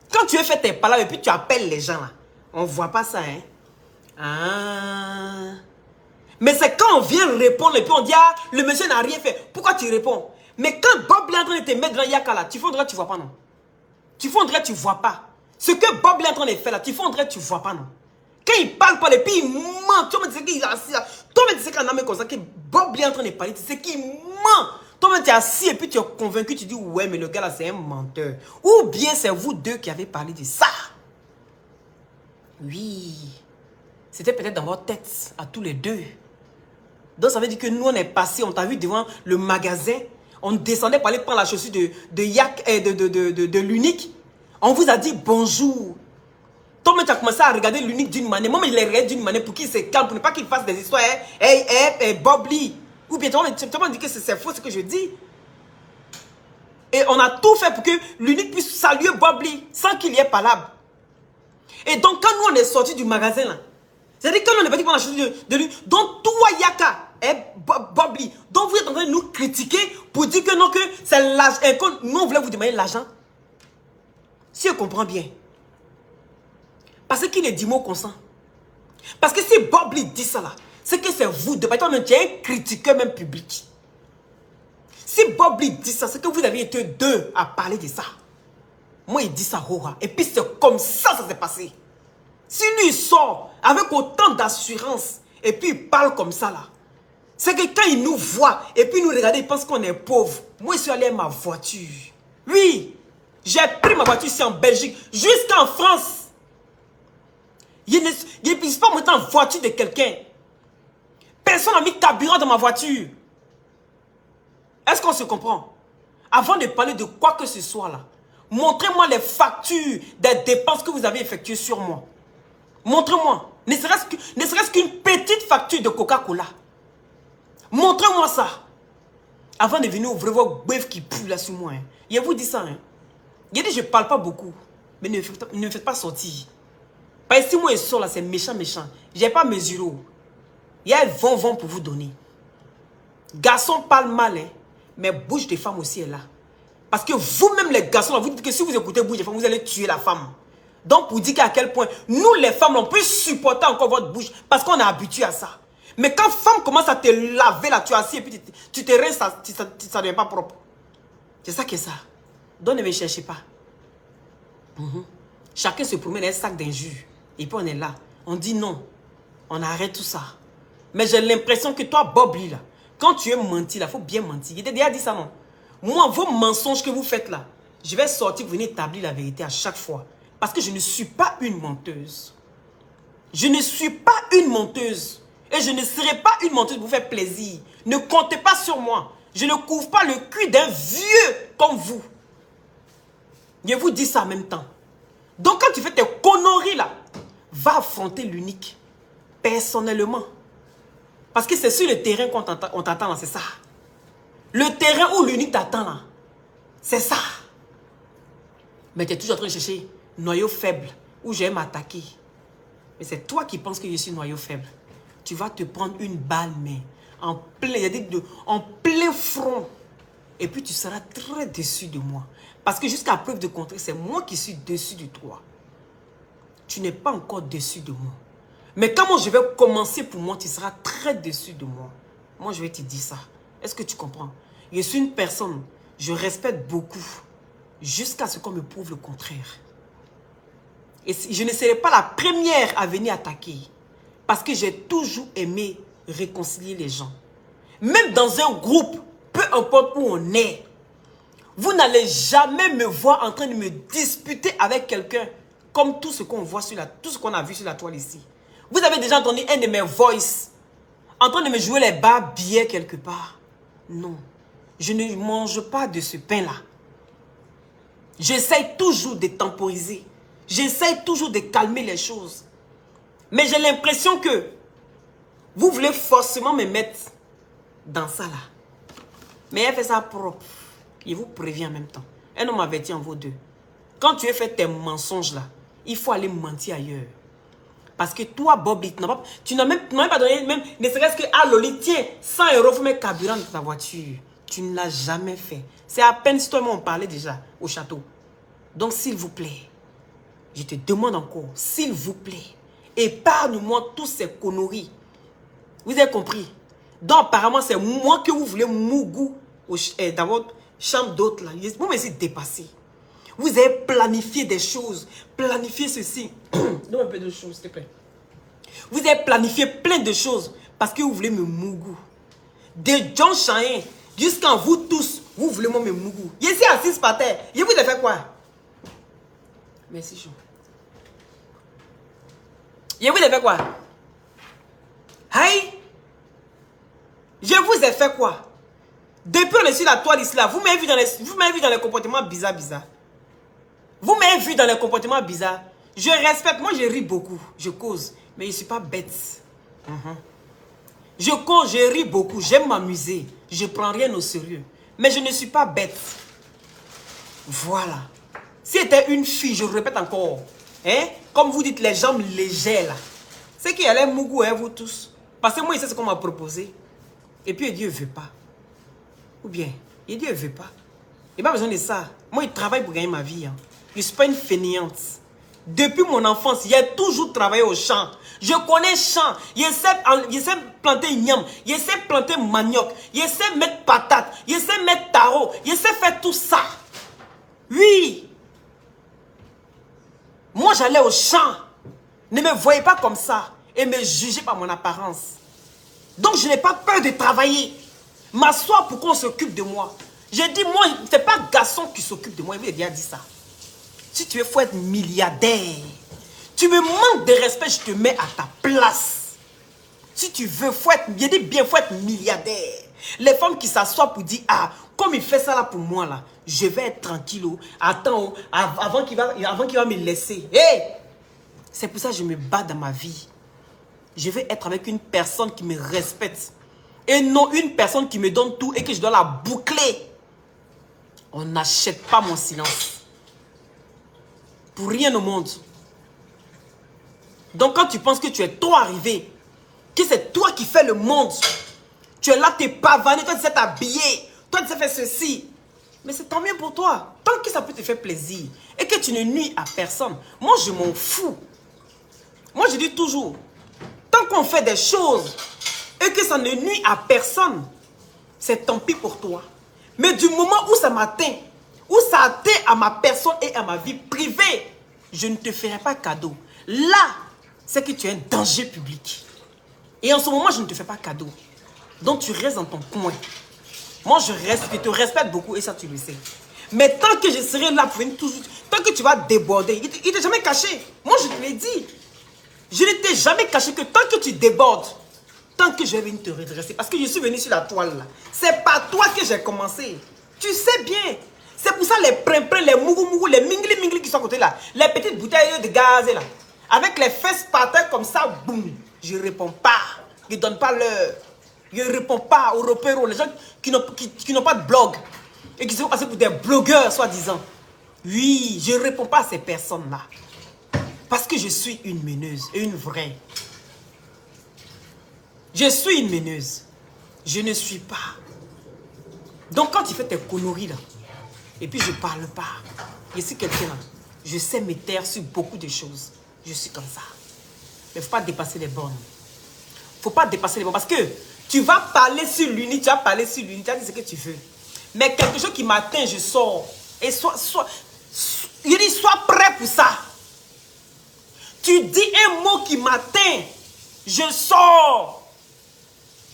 Quand tu as fait tes palabres et puis tu appelles les gens là, on ne voit pas ça, hein? Ah. Mais c'est quand on vient répondre et puis on dit, ah, le monsieur n'a rien fait. Pourquoi tu réponds? Mais quand Bob est en train de te mettre dans Yaka là, tu fais on dirait que tu vois pas, non? Tu fais on dirait que tu vois pas. Ce que Bob est en train de faire là, tu fais on dirait que tu vois pas, non? Quand il parle pas et puis il ment, toi tu sais qu'il est assis là. Toi tu sais qu'un homme comme ça, que Bob est en train de parler, tu sais qu'il ment. Toi tu es assis et puis tu es convaincu, tu dis, ouais, mais le gars là c'est un menteur. Ou bien c'est vous deux qui avez parlé de ça. Oui. C'était peut-être dans votre tête, à tous les deux. Donc ça veut dire que nous on est passé, on t'a vu devant le magasin, on descendait pour aller prendre la chaussure de l'unique. On vous a dit bonjour. Toi tu as commencé à regarder l'unique d'une manière. Moi je l'ai regardé d'une manière pour qu'il se calme, pour ne pas qu'il fasse des histoires. Bob Lee. Ou bien tu vas me dire que c'est faux ce que je dis. Et on a tout fait pour que l'unique puisse saluer Bob Lee sans qu'il y ait palabre. Et donc quand nous on est sortis du magasin là, c'est-à-dire que on est parti prendre la chaussure de lui. Donc toi Yaka et Bob Lee, donc vous êtes en train de nous critiquer pour dire que non, que c'est l'argent. Et que nous on voulait vous demander l'argent. Si on comprend bien. Parce qu'il est dit mot consent. Parce que si Bob Lee dit ça là, c'est que c'est vous de partir, tu es un critiqueur même public. Si Bob Lee dit ça, c'est que vous avez été deux à parler de ça. Moi il dit ça, Hora. Et puis c'est comme ça s'est passé. Si lui sort avec autant d'assurance et puis il parle comme ça là, c'est que quand il nous voit et puis il nous regarde, il pense qu'on est pauvre. Moi je suis allé à ma voiture. Oui, j'ai pris ma voiture ici en Belgique jusqu'en France. Il ne puisse pas monter en voiture de quelqu'un. Personne n'a mis carburant dans ma voiture. Est-ce qu'on se comprend? Avant de parler de quoi que ce soit là, montrez-moi les factures des dépenses que vous avez effectuées sur moi. Montrez-moi. Ne serait-ce qu'une petite facture de Coca-Cola. Montrez-moi ça. Avant de venir ouvrir vos bœufs qui puent là sur moi. Hein. Je vous dis ça. Hein. Je dis je ne parle pas beaucoup. Mais ne me faites pas sortir. Parce que si moi je sors là, c'est méchant, méchant. Je n'ai pas mesuré. Il y a un vent pour vous donner. Garçon parle mal, hein, mais bouche des femmes aussi est là. Parce que vous-même les garçons, là, vous dites que si vous écoutez bouche des femmes, vous allez tuer la femme. Donc pour dire qu'à quel point, nous les femmes, on peut supporter encore votre bouche parce qu'on est habitué à ça. Mais quand femme commence à te laver là, tu es assis et puis tu te rinces, ça ne devient pas propre. C'est ça qui est ça. Donc ne me cherchez pas. Chacun se promène un sac d'injures. Et puis on est là. On dit non. On arrête tout ça. Mais j'ai l'impression que toi, Bob Lee, là, quand tu es menti, là, il faut bien mentir. Il t'a déjà dit ça, non? Moi, vos mensonges que vous faites là, je vais sortir, vous venez établir la vérité à chaque fois. Parce que je ne suis pas une menteuse. Je ne suis pas une menteuse. Et je ne serai pas une menteuse pour vous faire plaisir. Ne comptez pas sur moi. Je ne couvre pas le cul d'un vieux comme vous. Je vous dis ça en même temps. Donc quand tu fais tes conneries là, va affronter l'unique. Personnellement. Parce que c'est sur le terrain qu'on t'attend là, c'est ça. Le terrain où l'unique t'attend là, c'est ça. Mais tu es toujours en train de chercher noyau faible, où j'aime m'attaquer. Mais c'est toi qui penses que je suis noyau faible. Tu vas te prendre une balle, mais en plein front. Et puis tu seras très déçu de moi. Parce que jusqu'à preuve de contraire, c'est moi qui suis dessus de toi. tu n'es pas encore déçu de moi. Mais quand moi je vais commencer pour moi, tu seras très déçu de moi. Moi, je vais te dire ça. Est-ce que tu comprends? Je suis une personne, je respecte beaucoup, jusqu'à ce qu'on me prouve le contraire. Et je ne serai pas la première à venir attaquer. Parce que j'ai toujours aimé réconcilier les gens. Même dans un groupe, peu importe où on est, vous n'allez jamais me voir en train de me disputer avec quelqu'un comme tout ce qu'on voit sur tout ce qu'on a vu sur la toile ici. Vous avez déjà entendu un de mes voices en train de me jouer les bas-billets quelque part. Non, je ne mange pas de ce pain-là. J'essaye toujours de temporiser. J'essaye toujours de calmer les choses. Mais j'ai l'impression que vous voulez forcément me mettre dans ça là. Mais elle fait ça propre. Il vous prévient en même temps. Un homme avertit en vaut deux. Quand tu as fait tes mensonges là, il faut aller mentir ailleurs. Parce que toi, Bobby, tu n'as même pas donné, même, ne serait-ce que à Loli, tiens, 100 € pour mettre carburant dans ta voiture. Tu ne l'as jamais fait. C'est à peine si toi et moi on parlait déjà au château. Donc s'il vous plaît, je te demande encore, s'il vous plaît, épargne-moi tous ces conneries. Vous avez compris? Donc apparemment, c'est moi que vous voulez mougou dans votre chambre d'hôte là. Vous m'avez dépassé. Vous avez planifié des choses, planifié ceci. Donne un peu de choses, s'il te plaît. Vous avez planifié plein de choses parce que vous voulez me mougou. De John Chahin jusqu'à vous tous, vous voulez moi me mougou. Ici assis par terre, je vous ai fait quoi? Merci, Jean. Je vous ai fait quoi? Aïe! Je vous ai fait quoi? Depuis on est sur la toile ici là, vous m'avez vu dans les comportements bizarres. Vous m'avez vu dans les comportements bizarres. Je respecte, moi je ris beaucoup, je cause, mais je ne suis pas bête. Je cause, je ris beaucoup, j'aime m'amuser, je ne prends rien au sérieux. Mais je ne suis pas bête. Voilà. Si c'était une fille, je répète encore, hein, comme vous dites les jambes légères là, c'est qu'il y a les mougou, hein, vous tous. Parce que moi, c'est ce qu'on m'a proposé. Et puis Dieu ne veut pas. Ou bien, Dieu ne veut pas. Il n'a pas besoin de ça. Moi, il travaille pour gagner ma vie. Hein. Je ne suis pas une fainéante. Depuis mon enfance, j'ai toujours travaillé au champ. Je connais champ. Je sais planter igname. Je sais planter manioc. Je sais mettre patate. Je sais mettre taro. Je sais faire tout ça. Oui. Moi, j'allais au champ. Ne me voyez pas comme ça. Et me juger par mon apparence. Donc, je n'ai pas peur de travailler. M'asseoir pour qu'on s'occupe de moi. J'ai dit, moi, ce n'est pas garçon qui s'occupe de moi. Il m'a bien dit ça. Si tu veux, il faut être milliardaire. Tu me manques de respect, je te mets à ta place. Si tu veux, faut être milliardaire. Les femmes qui s'assoient pour dire, ah, comme il fait ça là pour moi là, je vais être tranquille. Attends, avant qu'il va me laisser. Hey! C'est pour ça que je me bats dans ma vie. Je vais être avec une personne qui me respecte. Et non une personne qui me donne tout et que je dois la boucler. On n'achète pas mon silence. Pour rien au monde. Donc quand tu penses que tu es trop arrivé, que c'est toi qui fais le monde, tu es là, tu es pavané, toi tu sais t'habiller, toi tu sais faire ceci. Mais c'est tant mieux pour toi. Tant que ça peut te faire plaisir et que tu ne nuis à personne. Moi je m'en fous. Moi je dis toujours, tant qu'on fait des choses et que ça ne nuit à personne, c'est tant pis pour toi. Mais du moment où ça m'atteint, où ça atteint à ma personne et à ma vie privée, je ne te ferai pas cadeau. Là, c'est que tu es un danger public. Et en ce moment, je ne te fais pas cadeau. Donc, tu restes dans ton coin. Moi, je te respecte beaucoup et ça, tu le sais. Mais tant que je serai là pour venir toujours, tant que tu vas déborder, il ne t'est jamais caché. Moi, je te l'ai dit. Je ne t'ai jamais caché que tant que tu débordes, tant que je vais venir te redresser, parce que je suis venu sur la toile là, c'est par toi que j'ai commencé. Tu sais bien. C'est pour ça les prin-prin, les mougou-mougou, les mingli-mingli qui sont à côté là, les petites bouteilles de gaz là, avec les fesses par terre comme ça, boum, je ne réponds pas. Je ne donne pas l'heure. Je ne réponds pas aux repéros, les gens qui n'ont pas de blog et qui sont passés pour des blogueurs, soi-disant. Oui, je ne réponds pas à ces personnes-là. Parce que je suis une meneuse et une vraie. Je suis une meneuse. Je ne suis pas. Donc quand tu fais tes conneries là, et puis je ne parle pas, je suis quelqu'un là, je sais me taire sur beaucoup de choses. Je suis comme ça. Mais il ne faut pas dépasser les bornes. Il ne faut pas dépasser les bornes. Parce que tu vas parler sur l'unité, tu vas parler sur l'unité, tu vas dire ce que tu veux. Mais quelque chose qui m'atteint, je sors. Et il dit, sois prêt pour ça. Tu dis un mot qui m'atteint, je sors.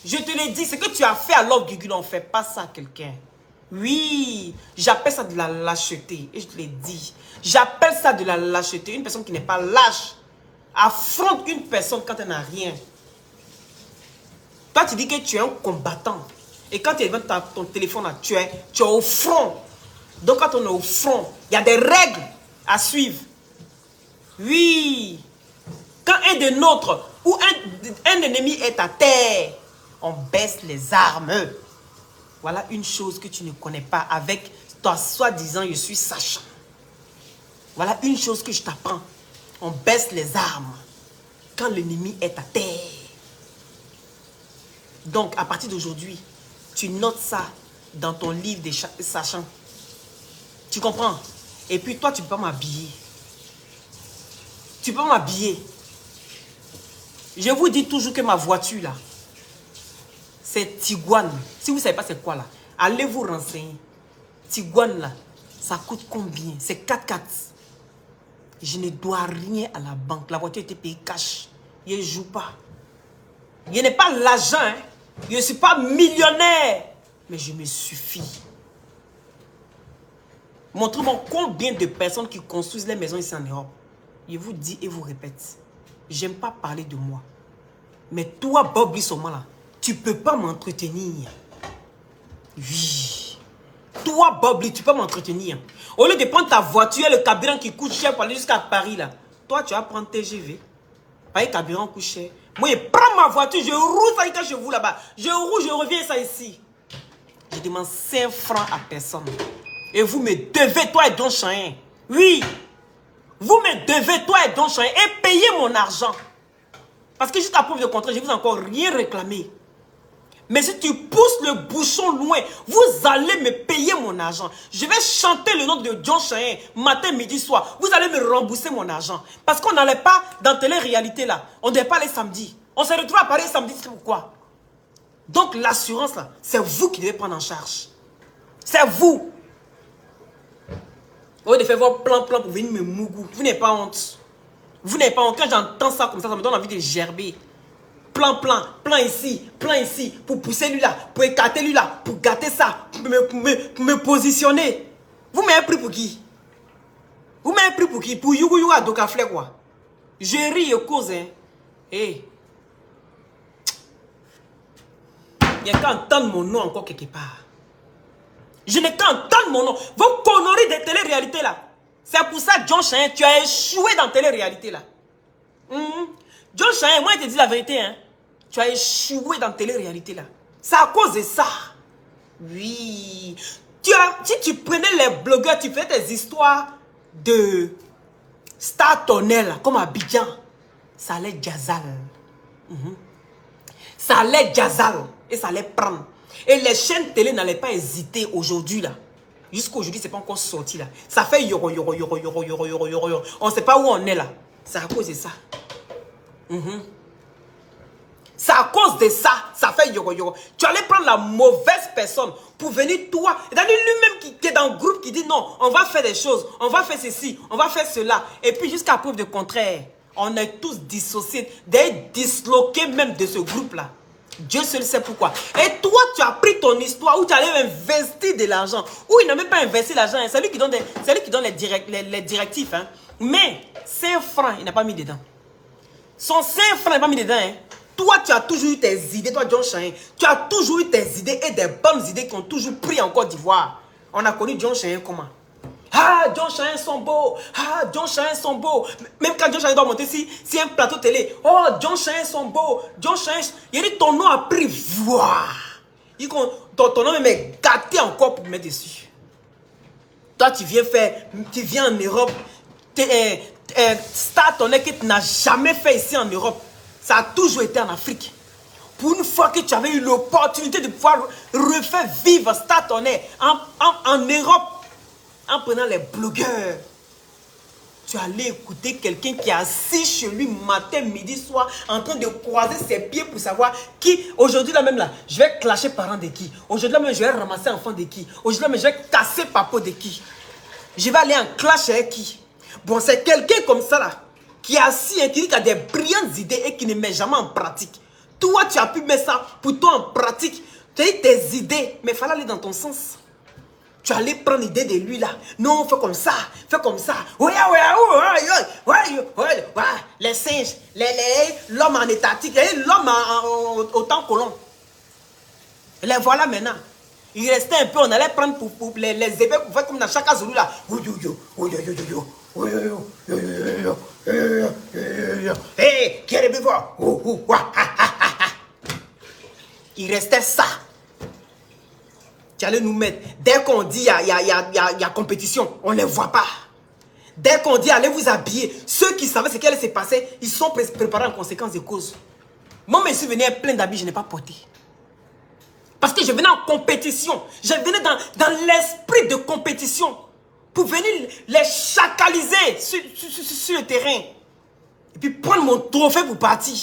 Je te l'ai dit, ce que tu as fait à l'ordre Guigui, on ne fait pas ça à quelqu'un. Oui, j'appelle ça de la lâcheté. Et je te l'ai dit. J'appelle ça de la lâcheté. Une personne qui n'est pas lâche affronte une personne quand elle n'a rien. Toi, tu dis que tu es un combattant. Et quand tu es devant ton téléphone, là, tu es au front. Donc, quand on est au front, il y a des règles à suivre. Oui. Quand un de nôtres ou un ennemi est à terre, on baisse les armes. Voilà une chose que tu ne connais pas avec toi, soi-disant, je suis sachant. Voilà une chose que je t'apprends. On baisse les armes quand l'ennemi est à terre. Donc, à partir d'aujourd'hui, tu notes ça dans ton livre des sachants. Tu comprends? Et puis, toi, tu peux pas m'habiller. Tu peux m'habiller. Je vous dis toujours que ma voiture, là, c'est Tiguan. Si vous ne savez pas c'est quoi, là, allez vous renseigner. Tiguan, là, ça coûte combien? C'est 4x4. Je ne dois rien à la banque. La voiture était payée cash. Je ne joue pas. Je n'ai pas l'argent. Hein. Je ne suis pas millionnaire. Mais je me suffis. Montrez-moi combien de personnes qui construisent les maisons ici en Europe. Je vous dis et vous répète. J'aime pas parler de moi. Mais toi, Bob Lissoma, là, tu peux pas m'entretenir. Oui. Toi, Bob Lee, tu peux m'entretenir. Au lieu de prendre ta voiture et le carburant qui coûte cher pour aller jusqu'à Paris, là, toi, tu vas prendre TGV. Pas le carburant coûte cher. Moi, je prends ma voiture, je roule ça quand je vous là-bas. Je roule, je reviens ça ici. Je demande 5 francs à personne. Et vous me devez, toi et Don Chahin. Oui. Vous me devez, toi et Don Chahin, et payez mon argent. Parce que jusqu'à preuve de contraire, je ne vous ai encore rien réclamé. Mais si tu pousses le bouchon loin, vous allez me payer mon argent. Je vais chanter le nom de John Chahin, matin, midi, soir. Vous allez me rembourser mon argent. Parce qu'on n'allait pas dans télé-réalité là. On ne devait pas aller samedi. On se retrouve à Paris samedi, c'est pourquoi. Donc l'assurance là, c'est vous qui devez prendre en charge. C'est vous. Au lieu de faire vos plans pour venir me mougou. Vous n'avez pas honte. Vous n'avez pas honte. Quand j'entends ça comme ça me donne envie de gerber. Plan ici, pour pousser lui là, pour écarter lui là, pour gâter ça, pour me positionner. Vous m'avez pris pour qui? Vous m'avez pris pour qui? Pour Yougou à Dokafle quoi. Je ris et cause, hein. Hey. Il n'y a qu'à entendre mon nom encore quelque part. Je n'ai qu'à entendre mon nom. Vos conneries de télé-réalité là. C'est pour ça, John Chahin, tu as échoué dans télé-réalité là. John Chahin, moi je te dis la vérité, hein. Tu as échoué dans télé-réalité là. C'est à cause de ça. Oui. Si tu prenais les blogueurs, tu faisais des histoires de Star Tunnel, comme Abidjan, ça allait Jazal. Ça allait Jazal. Et ça allait prendre. Et les chaînes télé n'allaient pas hésiter aujourd'hui là. Jusqu'à aujourd'hui, c'est pas encore sorti là. Ça fait yoro. On ne sait pas où on est là. C'est à cause de ça. C'est à cause de ça. Ça fait yoro. Tu allais prendre la mauvaise personne pour venir toi. C'est-à-dire lui-même qui est dans le groupe qui dit non, on va faire des choses. On va faire ceci, on va faire cela. Et puis jusqu'à preuve de contraire, on est tous dissociés, des disloqués même de ce groupe là. Dieu seul sait pourquoi. Et toi, tu as pris ton histoire où tu allais investir de l'argent. Où il n'a même pas investi l'argent. Hein. C'est lui qui donne, les directives. Hein. Mais 5 francs, il n'a pas mis dedans. Son 5 francs, il n'a pas mis dedans. Hein. Toi, tu as toujours eu tes idées. Toi, John Chahin, tu as toujours eu tes idées et des bonnes idées qui ont toujours pris en Côte d'Ivoire. On a connu John Chahin comment? Ah, John Chahin sont beaux. Ah, John Chahin sont beaux. Même quand John Chahin doit monter si un plateau télé. Oh, John Chahin sont beaux. John Chahin. Il dit ton nom a pris voix. Ton nom même est gâté encore pour mettre dessus. Toi, tu viens en Europe. Star Tunnel que tu n'as jamais fait ici en Europe. Ça a toujours été en Afrique. Pour une fois que tu avais eu l'opportunité de pouvoir refaire vivre Star Tunnel en Europe. En prenant les blogueurs. Tu allais écouter quelqu'un qui est assis chez lui matin, midi, soir, en train de croiser ses pieds pour savoir qui, aujourd'hui là même là, je vais clasher parents de qui. Aujourd'hui là même, je vais ramasser enfants de qui. Aujourd'hui là même, je vais casser papa de qui. Je vais aller en clash avec qui. Bon, c'est quelqu'un comme ça là, qui est assis et qui dit qu'il a des brillantes idées et qui ne met jamais en pratique. Toi, tu as pu mettre ça pour toi en pratique. Tu as eu tes idées, mais il fallait aller dans ton sens. Tu allais prendre l'idée de lui là. Non, fais comme ça, fais comme ça. Les singes, l'homme en étatique, l'homme au temps colon. Les voilà maintenant. Il restait un peu, on allait prendre pour les épées pour faire comme dans chaque Zulu là. Hey, qui est le voir? Il restait ça. Tu allais nous mettre. Dès qu'on dit il y a compétition, on ne les voit pas. Dès qu'on dit allez vous habiller, ceux qui savaient ce qui allait se passer, ils sont préparés en conséquence de cause. Moi, je suis venu plein d'habits, je n'ai pas porté. Parce que je venais en compétition. Je venais dans l'esprit de compétition. Pour venir les chacaliser sur le terrain. Et puis prendre mon trophée pour partir.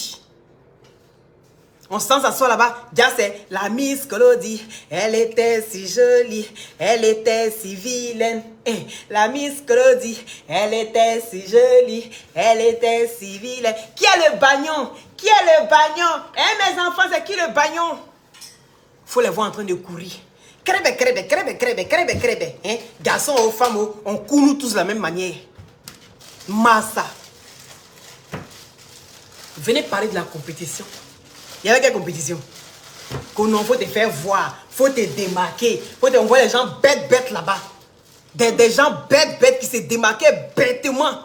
On sent s'asseoir là-bas. Déjà c'est la Miss Colody. Elle était si jolie. Elle était si vilaine. Eh, la Miss Colody. Elle était si jolie. Elle était si vilaine. Qui est le bagnon? Qui est le bagnon? Eh mes enfants, c'est qui le bagnon? Faut les voir en train de courir. Crèbe, crèbe, crèbe, crèbe, crèbe, crèbe. Hein? Garçons ou femmes, on court nous tous de la même manière. Massa. Venez parler de la compétition. Il y avait quelle compétition? Qu'on faut te faire voir, faut te démarquer, faut te envoyer les gens bêtes là-bas. Des gens bêtes qui se démarquaient bêtement.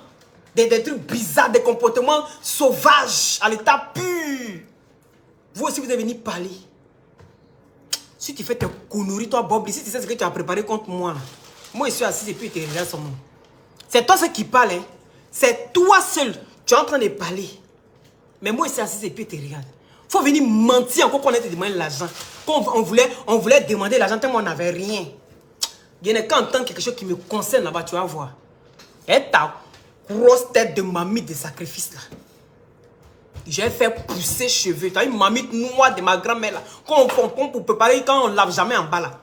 Des trucs bizarres, des comportements sauvages, à l'état pur. Vous aussi, vous devez venir parler. Si tu fais tes conneries, toi, Bob, si tu sais ce que tu as préparé contre moi, là. Moi, je suis assis et puis tu regardes son nom. C'est toi seul qui parle, hein. C'est toi seul. Tu es en train de parler. Mais moi, je suis assis et puis tu regardes. Il faut venir mentir encore qu'on ait demandé l'argent. Quand on voulait demander l'argent, tellement on n'avait rien. Il y a quand entendre quelque chose qui me concerne là-bas, tu vas voir. Et ta grosse tête de mamie de sacrifice là. J'ai fait pousser cheveux. Tu as une mamie noire de ma grand-mère là. Quand on pour préparer, quand on ne lave jamais en bas là.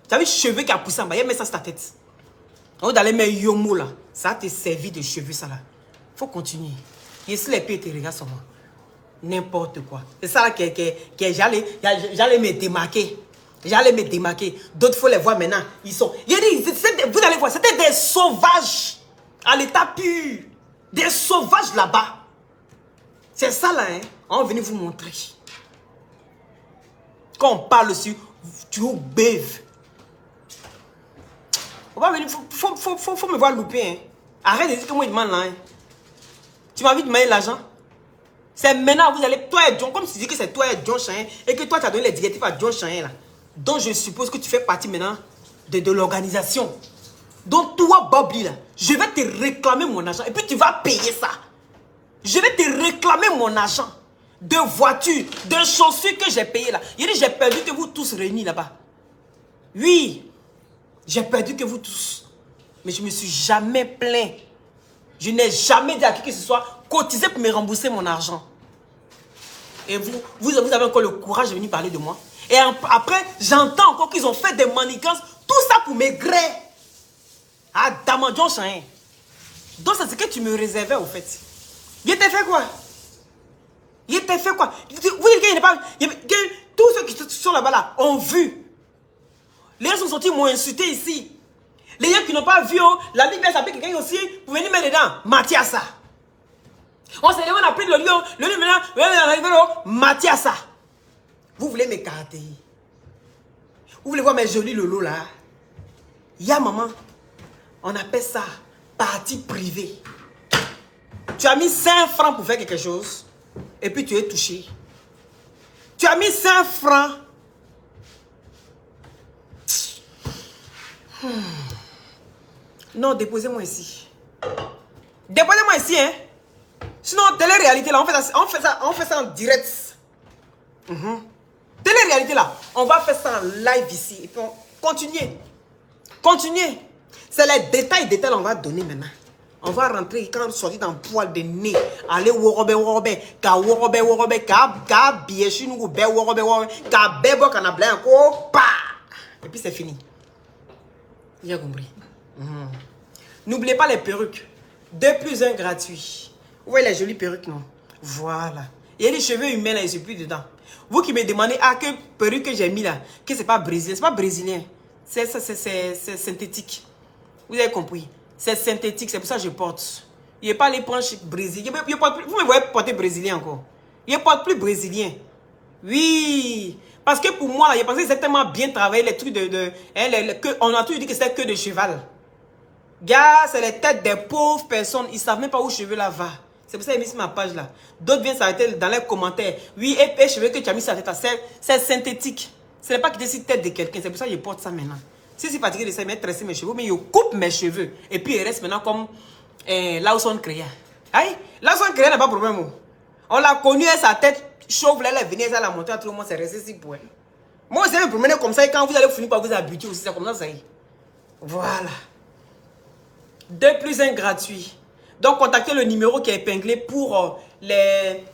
Tu as vu cheveux qui a poussé en bas, il met ça sur ta tête. On va aller mettre yomo là. Ça te servi de cheveux ça là. Il faut continuer. Et si les pieds te regardent sur moi. N'importe quoi. C'est ça là que j'allais me démarquer. J'allais me démarquer. D'autres, il faut les voir maintenant. Ils sont. Vous allez voir, c'était des sauvages. À l'état pur. Des sauvages là-bas. C'est ça là, hein. On va venir vous montrer. Quand on parle sur, tu bèves. On va venir, faut me voir louper, hein. Arrête de dire que moi, il demande là, hein. Tu m'as envie de demander l'argent? C'est maintenant, vous allez, toi et John, comme tu dis que c'est toi et John Chahin, et que toi, tu as donné les directives à John Chahin, là. Donc, je suppose que tu fais partie maintenant de l'organisation. Donc, toi, Bobby, là, je vais te réclamer mon argent, et puis tu vas payer ça. Je vais te réclamer mon argent de voiture, de chaussures que j'ai payées là. Il dit, j'ai perdu que vous tous réunis là-bas. Oui, j'ai perdu que vous tous. Mais je ne me suis jamais plaint. Je n'ai jamais dit à qui que ce soit cotiser pour me rembourser mon argent. Et vous avez encore le courage de venir parler de moi. Et après, j'entends encore qu'ils ont fait des manigances. Tout ça pour maigrer. Ah, Damadjon Chahin. Donc c'est ce que tu me réservais au fait. Il t'a fait quoi? Il t'a fait quoi? Vous dites qu'il n'est pas... Tous ceux qui sont là-bas là ont vu. Les gens sont sortis, m'ont insulté ici. Les gens qui n'ont pas vu, oh, la Bible s'appelle quelqu'un aussi pour venir mettre dedans. Mathiasa. On s'est levé, on a pris le lion. Le lion maintenant, Mathiasa. Vous voulez me caractériser? Vous voulez voir mes jolis lolos là? Il y a maman. On appelle ça partie privée. Tu as mis 5 francs pour faire quelque chose. Et puis tu es touché. Tu as mis 5 francs. Non, déposez-moi ici. Déposez-moi ici, hein. Sinon, télé-réalité, là, on fait ça en direct. Télé-réalité, là, on va faire ça en live ici. Et puis, continuez. Continuez. C'est les détails, on va donner maintenant. On va rentrer quand on sortit dans le poil de nez. Aller worobe, ka worobe, ka biechi nous be worobe, ka bebo kana blanco, pa. Et puis c'est fini. Vous avez compris. N'oubliez pas les perruques. 2 plus 1 gratuit. Vous voyez les jolies perruques, non? Voilà. Et les cheveux humains, là, ils ne sont plus dedans. Vous qui me demandez, ah, que perruque que j'ai mis là, que c'est pas brésilien. C'est pas brésilien. C'est synthétique. Vous avez compris? C'est synthétique, c'est pour ça que je porte. Il n'y a pas les branches brésiliennes. Vous me voyez porter brésilien encore. Il ne porte plus brésilien. Oui. Parce que pour moi, là, je pensais que c'est tellement bien travaillé, les trucs on a toujours dit que c'était que de cheval. Gars, c'est les têtes des pauvres personnes. Ils ne savent même pas où cheveux là va. C'est pour ça que j'ai mis sur ma page là. D'autres viennent s'arrêter dans les commentaires. Oui, et cheveux que tu as mis sur la tête, c'est synthétique. Ce n'est pas que tu tête de quelqu'un. C'est pour ça que je porte ça maintenant. Si je suis fatigué de ça, je vais tresser mes cheveux, mais je coupe mes cheveux. Et puis, il reste maintenant comme là où sont créés. Aïe, là où sont créés, n'a pas de problème. On l'a connu, sa tête chauve, là, elle venait, elle a monté à tout le monde, c'est resté si pour elle. Moi, je vais me promener comme ça, et quand vous allez finir par vous habituer aussi, c'est comme ça, ça y est. Voilà. 2 plus 1 gratuit. Donc, contactez le numéro qui est épinglé pour les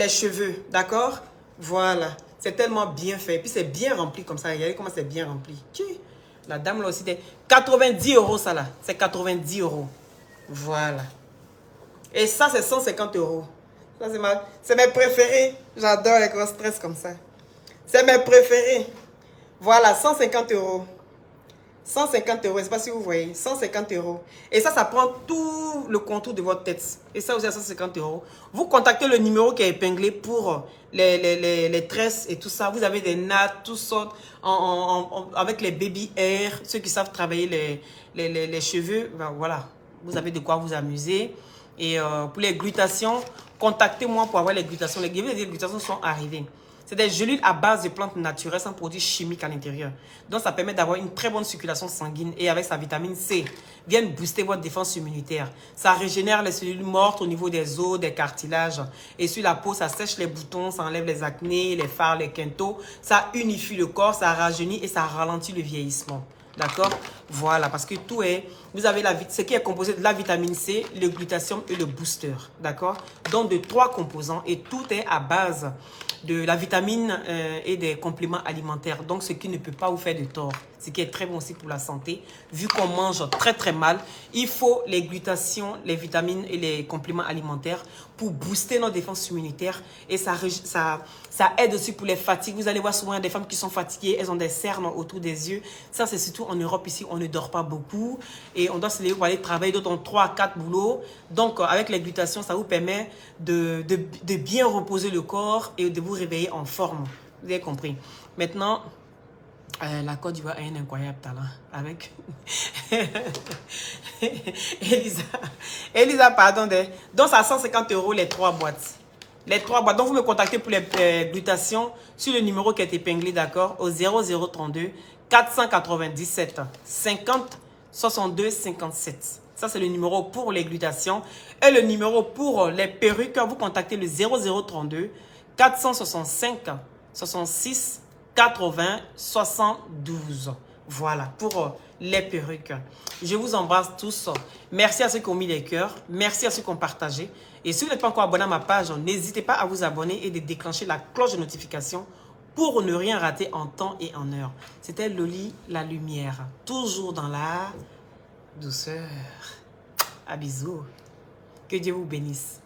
cheveux, d'accord? Voilà. C'est tellement bien fait. Et puis, c'est bien rempli comme ça. Regardez comment c'est bien rempli. La dame là aussi, 90 € ça là. C'est 90 €. Voilà. Et ça, c'est 150 €. Ça, c'est mes préférés. J'adore les grosses tresses comme ça. C'est mes préférés. Voilà, 150 €. 150 €, je ne sais pas si vous voyez, 150 €. Et ça prend tout le contour de votre tête. Et ça aussi à 150 €. Vous contactez le numéro qui est épinglé pour les tresses et tout ça. Vous avez des nattes, toutes sortes, avec les baby hair, ceux qui savent travailler les cheveux. Ben, voilà, vous avez de quoi vous amuser. Et pour les glutations, contactez-moi pour avoir les glutations. Les glutations sont arrivées. C'est des gélules à base de plantes naturelles sans produits chimiques à l'intérieur. Donc, ça permet d'avoir une très bonne circulation sanguine et avec sa vitamine C, viennent booster votre défense immunitaire. Ça régénère les cellules mortes au niveau des os, des cartilages. Et sur la peau, ça sèche les boutons, ça enlève les acnés, les fards, les quintaux. Ça unifie le corps, ça rajeunit et ça ralentit le vieillissement. D'accord? Voilà, parce que tout est... Vous avez ce qui est composé de la vitamine C, le glutathion et le booster. D'accord? Donc, de 3 composants et tout est à base de la vitamine et des compléments alimentaires. Donc, ce qui ne peut pas vous faire de tort. Ce qui est très bon aussi pour la santé. Vu qu'on mange très très mal, il faut les glutations, les vitamines et les compléments alimentaires pour booster notre défense immunitaire. Et ça aide aussi pour les fatigues. Vous allez voir souvent des femmes qui sont fatiguées, elles ont des cernes autour des yeux. Ça, c'est surtout en Europe ici, on ne dort pas beaucoup. Et on doit se lever pour aller travailler, d'autres ont 3 à 4 boulots. Donc, avec les glutations, ça vous permet de bien reposer le corps et de vous réveiller en forme. Vous avez compris. Maintenant, la Côte d'Ivoire a un incroyable talent avec Elisa, pardon. Donc, c'est à 150 € les 3 boîtes. Les 3 boîtes. Donc, vous me contactez pour les glutations sur le numéro qui est épinglé, d'accord, au 0032 497 50 62 57. Ça, c'est le numéro pour les glutations. Et le numéro pour les perruques, vous contactez le 0032 465 66 80 72. Voilà, pour les perruques. Je vous embrasse tous. Merci à ceux qui ont mis les cœurs. Merci à ceux qui ont partagé. Et si vous n'êtes pas encore abonné à ma page, n'hésitez pas à vous abonner et de déclencher la cloche de notification pour ne rien rater en temps et en heure. C'était Loli, la lumière. Toujours dans la douceur. À bisous. Que Dieu vous bénisse.